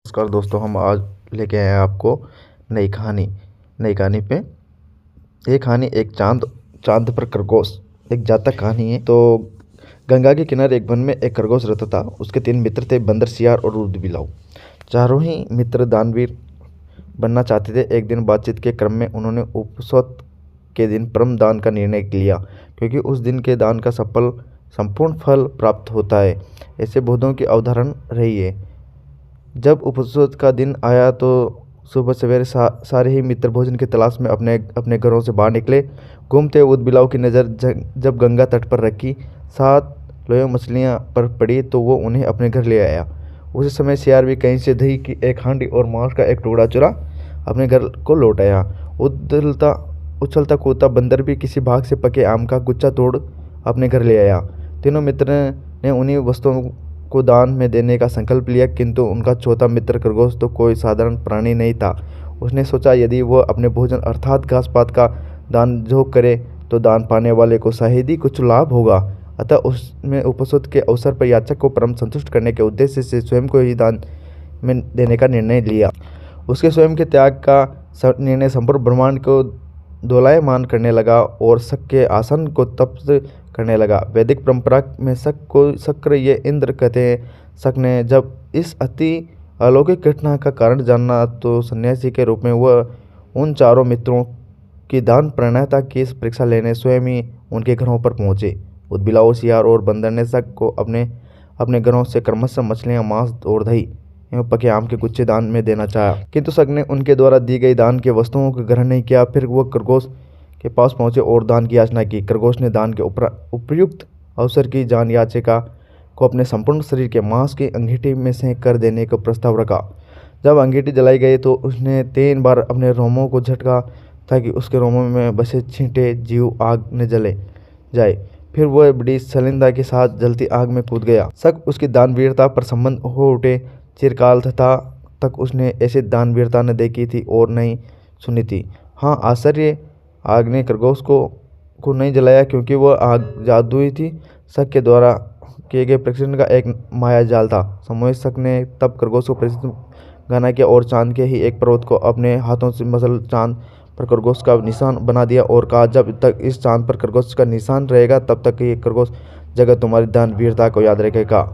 नमस्कार दोस्तों, हम आज लेके आए हैं आपको नई कहानी। नई कहानी पे ये कहानी एक चांद पर खरगोश, एक जातक कहानी है। तो गंगा के किनारे एक वन में एक खरगोश रहता था। उसके 3 मित्र थे, बंदर, सियार और ऊदबिलाव। चारों ही मित्र दानवीर बनना चाहते थे। एक दिन बातचीत के क्रम में उन्होंने उपसत के दिन परम दान का निर्णय लिया, क्योंकि उस दिन के दान का संपूर्ण फल प्राप्त होता है। ऐसे बौद्धों की अवधारणा रही है। जब उपवास का दिन आया तो सुबह सवेरे सारे ही मित्र भोजन की तलाश में अपने अपने घरों से बाहर निकले। घूमते ऊदबिलाव की नज़र जब गंगा तट पर रखी, 7 लोयो मछलियां पर पड़ी तो वो उन्हें अपने घर ले आया। उसी समय सियार भी कहीं से दही की एक हांडी और मांस का एक टुकड़ा चुरा अपने घर को लौट आया। उछलता कूदता बंदर भी किसी भाग से पके आम का गुच्छा तोड़ अपने घर ले आया। तीनों मित्र ने उन्हीं वस्तुओं को दान में देने का संकल्प लिया, किंतु उनका चौथा मित्र खरगोश तो कोई साधारण प्राणी नहीं था। उसने सोचा, यदि वह अपने भोजन अर्थात घास पात का दान झोंक करे तो दान पाने वाले को शायद ही कुछ लाभ होगा। अतः उसने उपवास के अवसर पर याचक को परम संतुष्ट करने के उद्देश्य से स्वयं को ही दान में देने का निर्णय लिया। उसके स्वयं के त्याग का निर्णय संपूर्ण ब्रह्मांड को दोलायमान करने लगा और शक के आसन को तप्त करने लगा। वैदिक परंपरा में शक को शक्र ये इंद्र कहते हैं। शक ने जब इस अति अलौकिक घटना का कारण जाना तो सन्यासी के रूप में वह उन चारों मित्रों की दान प्रणयता की परीक्षा लेने स्वयं ही उनके घरों पर पहुंचे। ऊदबिलाव, सियार और बंदर ने शक को अपने अपने घरों से क्रमशः मछलियां, मांस और दही एवं पके आम के गुच्छे दान में देना चाहा, किंतु शक ने उनके द्वारा दी गई दान के वस्तुओं को ग्रहण नहीं किया। फिर वह खरगोश के पास पहुंचे और दान की याचना की। खरगोश ने दान के उपयुक्त अवसर की जान याचिका को अपने संपूर्ण शरीर के मांस की अंगीठी में से कर देने का प्रस्ताव रखा। जब अंगीठी जलाई गई तो उसने 3 बार अपने रोमों को झटका ताकि उसके रोमों में बसे छींटे जीव आग में जले जाए। फिर वह बड़ी सलिंदा के साथ जलती आग में कूद गया। शक उसकी दानवीरता पर संबंध हो उठे। चिरकाल तक उसने ऐसी दानवीरता न देखी थी और नहीं सुनी थी। हाँ, आश्चर्य, आग ने खरगोश को नहीं जलाया, क्योंकि वह आग जादुई थी। शक के द्वारा किए गए परीक्षण का एक माया जाल था। सम्मोहित शक ने तब खरगोश को परीक्षण गाना किया और चांद के ही एक पर्वत को अपने हाथों से मसल चांद पर खरगोश का निशान बना दिया और कहा, जब तक इस चांद पर खरगोश का निशान रहेगा तब तक ये खरगोश जगत तुम्हारी दानवीरता को याद रखेगा।